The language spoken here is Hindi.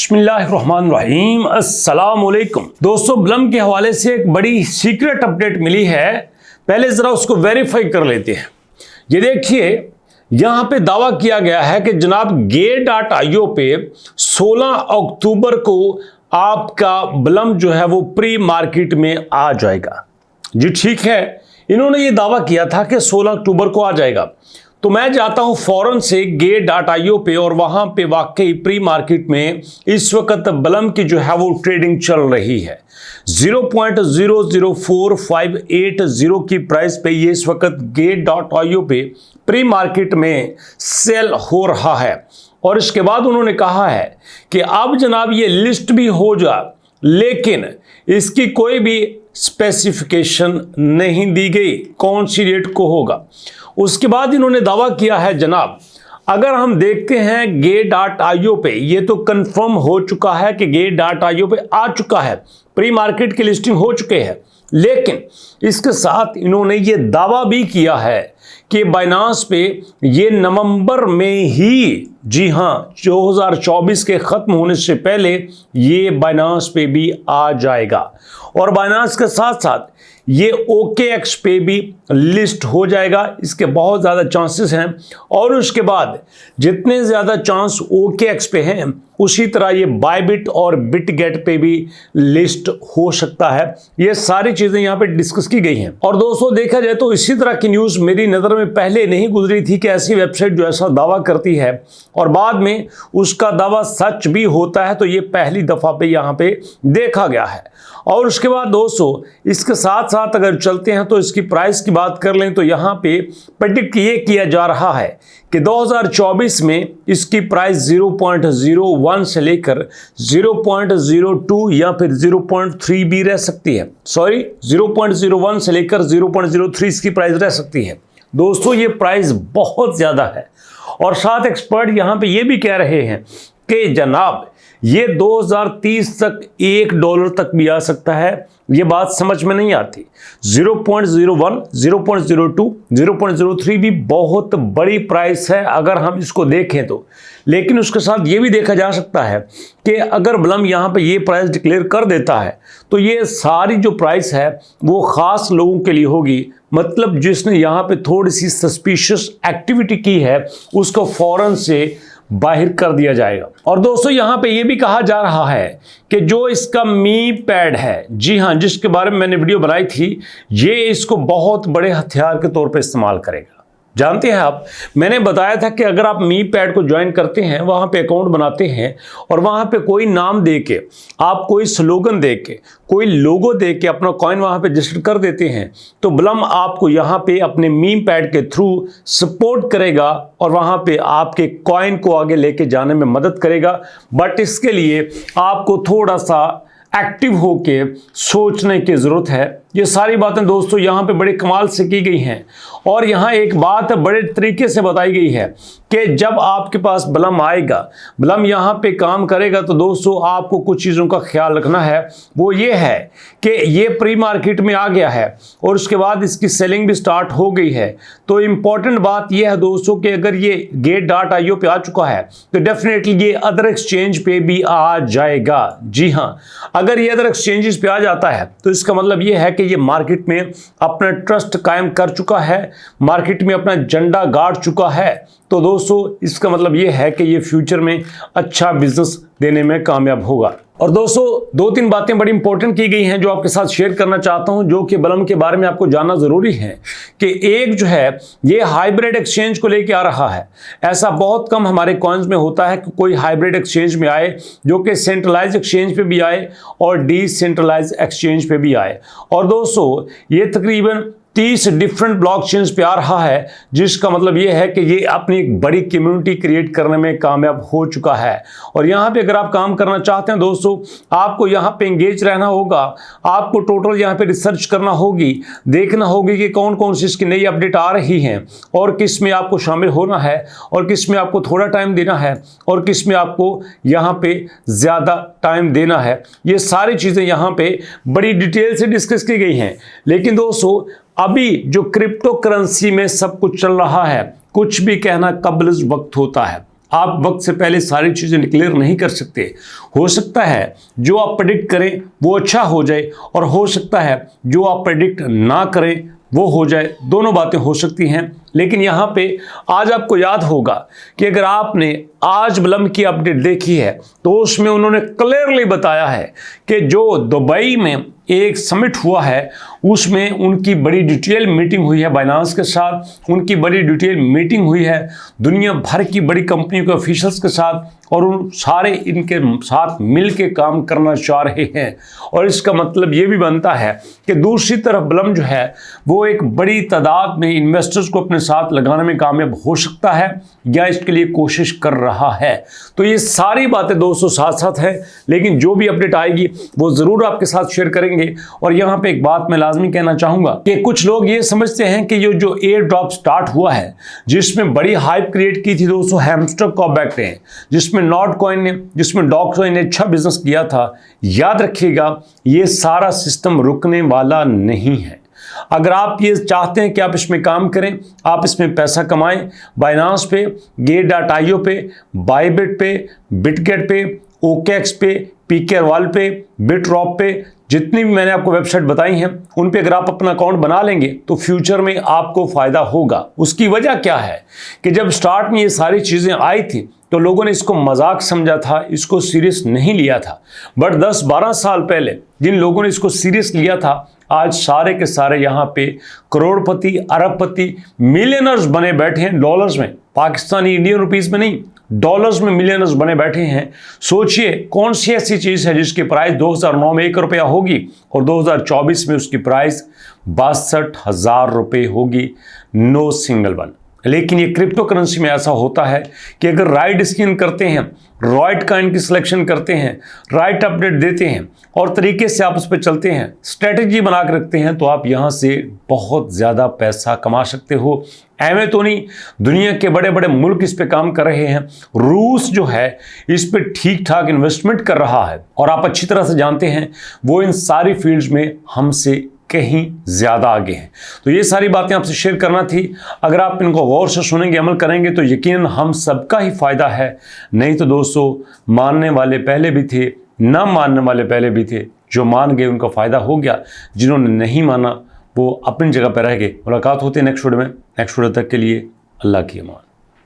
बिस्मिल्लाहिर्रहमानिर्रहीम, अस्सलाम वालेकुम। दोस्तों, ब्लम के हवाले से एक बड़ी सीक्रेट अपडेट मिली है। पहले ज़रा उसको वेरीफाई कर लेते हैं। ये देखिए, यहाँ पे दावा किया गया है कि जनाब Gate.io पे 16 अक्टूबर को आपका ब्लम जो है वो प्री मार्केट में आ जाएगा। जी ठीक है, इन्होंने ये दावा किया था कि 16 अक्टूबर को आ जाएगा। तो मैं जाता हूं फौरन से Gate.io पे और वहां पे वाकई प्री मार्केट में इस वक्त ब्लम की जो है वो ट्रेडिंग चल रही है। 0.004580 की प्राइस पे ये इस वक्त Gate.io पे प्री मार्केट में सेल हो रहा है। और इसके बाद उन्होंने कहा है कि अब जनाब ये लिस्ट भी हो जा, लेकिन इसकी कोई भी स्पेसिफिकेशन नहीं दी गई कौन सी डेट को होगा। उसके बाद इन्होंने दावा किया है जनाब, अगर हम देखते हैं Gate.io पे, ये तो कंफर्म हो चुका है कि Gate.io पे आ चुका है, प्री मार्केट की लिस्टिंग हो चुके हैं। लेकिन इसके साथ इन्होंने ये दावा भी किया है कि बाइनांस पे ये नवंबर में ही, जी हाँ, 2024 के ख़त्म होने से पहले ये बाइनांस पे भी आ जाएगा। और बाइनांस के साथ साथ ये OKX पे भी लिस्ट हो जाएगा, इसके बहुत ज़्यादा चांसेस हैं। और उसके बाद जितने ज़्यादा चांस OKX पे हैं, उसी तरह ये बायबिट और बिटगेट पे भी लिस्ट हो सकता है। ये सारी चीज़ें यहाँ पे डिस्कस की गई हैं। और दोस्तों, देखा जाए तो इसी तरह की न्यूज़ मेरी नज़र में पहले नहीं गुजरी थी कि ऐसी वेबसाइट जो ऐसा दावा करती है और बाद में उसका दावा सच भी होता है। तो ये पहली दफ़ा पे यहाँ पे देखा गया है। और उसके बाद दोस्तों, इसके साथ साथ अगर चलते हैं तो इसकी प्राइस की बात कर लें तो यहाँ पे प्रेडिक्ट ये किया जा रहा है कि 2024 में इसकी प्राइस 0.01 से लेकर 0.02 या फिर 0.3 भी रह सकती है। 0.01 से लेकर 0.03 इसकी प्राइस रह सकती है। दोस्तों, ये प्राइस बहुत ज़्यादा है। और साथ एक्सपर्ट यहाँ पे ये भी कह रहे हैं कि जनाब ये 2030 तक $1 तक भी आ सकता है। ये बात समझ में नहीं आती। 0.01, 0.02, 0.03 भी बहुत बड़ी प्राइस है अगर हम इसको देखें तो। लेकिन उसके साथ ये भी देखा जा सकता है कि अगर ब्लम यहाँ पे ये प्राइस डिक्लेयर कर देता है तो ये सारी जो प्राइस है वो ख़ास लोगों के लिए होगी। मतलब जिसने यहाँ पे थोड़ी सी सस्पिशियस एक्टिविटी की है उसको फ़ौरन से बाहर कर दिया जाएगा। और दोस्तों, यहाँ पे ये भी कहा जा रहा है कि जो इसका मी पैड है, जी हाँ, जिसके बारे में मैंने वीडियो बनाई थी, ये इसको बहुत बड़े हथियार के तौर पे इस्तेमाल करेगा। जानते हैं आप, मैंने बताया था कि अगर आप मी पैड को ज्वाइन करते हैं, वहाँ पे अकाउंट बनाते हैं और वहाँ पे कोई नाम दे के, आप कोई स्लोगन दे के, कोई लोगो दे के अपना कॉइन वहाँ पे रजिस्टर कर देते हैं, तो ब्लम आपको यहाँ पे अपने मी पैड के थ्रू सपोर्ट करेगा और वहाँ पे आपके कॉइन को आगे लेके जाने में मदद करेगा। बट इसके लिए आपको थोड़ा सा एक्टिव होके सोचने की ज़रूरत है। ये सारी बातें दोस्तों यहाँ पे बड़े कमाल से की गई हैं। और यहाँ एक बात बड़े तरीके से बताई गई है कि जब आपके पास ब्लम आएगा, ब्लम यहाँ पे काम करेगा, तो दोस्तों आपको कुछ चीज़ों का ख्याल रखना है। वो ये है कि ये प्री मार्केट में आ गया है और उसके बाद इसकी सेलिंग भी स्टार्ट हो गई है। तो इम्पॉर्टेंट बात यह है दोस्तों कि अगर ये Gate.io पे आ चुका है तो डेफिनेटली ये अदर एक्सचेंज पे भी आ जाएगा। जी हाँ, अगर ये अदर एक्सचेंजेस पे आ जाता है तो इसका मतलब ये है कि ये मार्केट में अपना ट्रस्ट कायम कर चुका है, मार्केट में अपना झंडा गाड़ चुका है। तो दोस्तों, इसका मतलब ये है कि ये फ्यूचर में अच्छा बिजनेस देने में कामयाब होगा। और दोस्तों, 2-3 बातें बड़ी इंपॉर्टेंट की गई हैं जो आपके साथ शेयर करना चाहता हूं, जो कि ब्लम के बारे में आपको जानना ज़रूरी है। कि एक जो है ये हाइब्रिड एक्सचेंज को लेके आ रहा है। ऐसा बहुत कम हमारे कॉइन्स में होता है कि कोई हाइब्रिड एक्सचेंज में आए जो कि सेंट्रलाइज एक्सचेंज पे भी आए और डिसेंट्रलाइज एक्सचेंज पे भी आए। और दोस्तों, ये तकरीबन 30 डिफरेंट ब्लॉकचेन्स पे आ रहा है, जिसका मतलब ये है कि ये अपनी एक बड़ी कम्युनिटी क्रिएट करने में कामयाब हो चुका है। और यहाँ पे अगर आप काम करना चाहते हैं दोस्तों, आपको यहाँ पे एंगेज रहना होगा, आपको टोटल यहाँ पे रिसर्च करना होगी, देखना होगी कि कौन कौन सी इसकी नई अपडेट आ रही हैं और किस में आपको शामिल होना है और किस में आपको थोड़ा टाइम देना है और किस में आपको यहाँ पे ज़्यादा टाइम देना है। ये सारी चीज़ें यहाँ पे बड़ी डिटेल से डिस्कस की गई हैं। लेकिन दोस्तों, अभी जो क्रिप्टो करेंसी में सब कुछ चल रहा है, कुछ भी कहना कब्ल वक्त होता है। आप वक्त से पहले सारी चीज़ें डिक्लेयर नहीं कर सकते। हो सकता है जो आप प्रेडिक्ट करें वो अच्छा हो जाए, और हो सकता है जो आप प्रेडिक्ट ना करें वो हो जाए। दोनों बातें हो सकती हैं। लेकिन यहाँ पे आज आपको याद होगा कि अगर आपने आज बलम की अपडेट देखी है तो उसमें उन्होंने क्लियरली बताया है कि जो दुबई में एक समिट हुआ है उसमें उनकी बड़ी डिटेल मीटिंग हुई है बाइनांस के साथ, उनकी बड़ी डिटेल मीटिंग हुई है दुनिया भर की बड़ी कंपनियों के ऑफिशियल्स के साथ, और उन सारे इनके साथ मिल के काम करना चाह रहे हैं। और इसका मतलब ये भी बनता है कि दूसरी तरफ बलम जो है वो एक बड़ी तादाद में इन्वेस्टर्स को अपने साथ लगाने में कामयाब हो सकता है या इसके लिए कोशिश कर रहा है। तो ये सारी बातें दोस्तों साथ साथ है, लेकिन जो भी अपडेट आएगी वो ज़रूर आपके साथ शेयर करेंगे। और यहाँ पे एक बात मैं लाजमी कहना चाहूँगा कि कुछ लोग ये समझते हैं कि ये जो एयर ड्रॉप स्टार्ट हुआ है जिसमें बड़ी हाइप क्रिएट की थी दोस्तों हैमस्टर कॉबैक ने, जिसमें नॉट कॉइन ने, जिसमें डॉग कॉइन ने अच्छा बिजनेस किया था, याद रखिएगा ये सारा सिस्टम रुकने वाला नहीं है। अगर आप ये चाहते हैं कि आप इसमें काम करें, आप इसमें पैसा कमाएं, बाइनांस पे, Gate.io पे, बाइबिट पे, बिटगेट पे, OKX पे, PKRWAL पे, बिटरॉप पे, जितनी भी मैंने आपको वेबसाइट बताई हैं उन पे अगर आप अपना अकाउंट बना लेंगे तो फ्यूचर में आपको फ़ायदा होगा। उसकी वजह क्या है कि जब स्टार्ट में ये सारी चीज़ें आई थी तो लोगों ने इसको मजाक समझा था, इसको सीरियस नहीं लिया था। बट 10-12 साल पहले जिन लोगों ने इसको सीरियस लिया था आज सारे के सारे यहाँ पे करोड़पति, अरबपति, मिलियनर्स बने बैठे हैं डॉलर्स में, पाकिस्तानी इंडियन रुपीस में नहीं, डॉलर्स में मिलियनर्स बने बैठे हैं। सोचिए कौन सी ऐसी चीज़ है जिसकी प्राइस 2009 में 1 रुपया होगी और 2024 में उसकी प्राइस 62,000 रुपये होगी, नो सिंगल वन। लेकिन ये क्रिप्टो करेंसी में ऐसा होता है कि अगर राइट डिसीजन करते हैं, राइट काइंड की सिलेक्शन करते हैं, राइट अपडेट देते हैं और तरीके से आप उस पर चलते हैं, स्ट्रेटेजी बना के रखते हैं तो आप यहाँ से बहुत ज़्यादा पैसा कमा सकते हो। एवं तो नहीं, दुनिया के बड़े बड़े मुल्क इस पे काम कर रहे हैं। रूस जो है इस पे ठीक ठाक इन्वेस्टमेंट कर रहा है और आप अच्छी तरह से जानते हैं वो इन सारी फील्ड्स में हमसे कहीं ज़्यादा आगे हैं। तो ये सारी बातें आपसे शेयर करना थी। अगर आप इनको गौर से सुनेंगे, अमल करेंगे तो यकीनन हम सबका ही फ़ायदा है। नहीं तो दोस्तों मानने वाले पहले भी थे, ना मानने वाले पहले भी थे। जो मान गए उनका फ़ायदा हो गया, जिन्होंने नहीं माना वो अपनी जगह पर रह गए। मुलाकात होती है नेक्स्ट वीडियो में। नेक्स्ट वीडियो तक के लिए अल्लाह की अमान।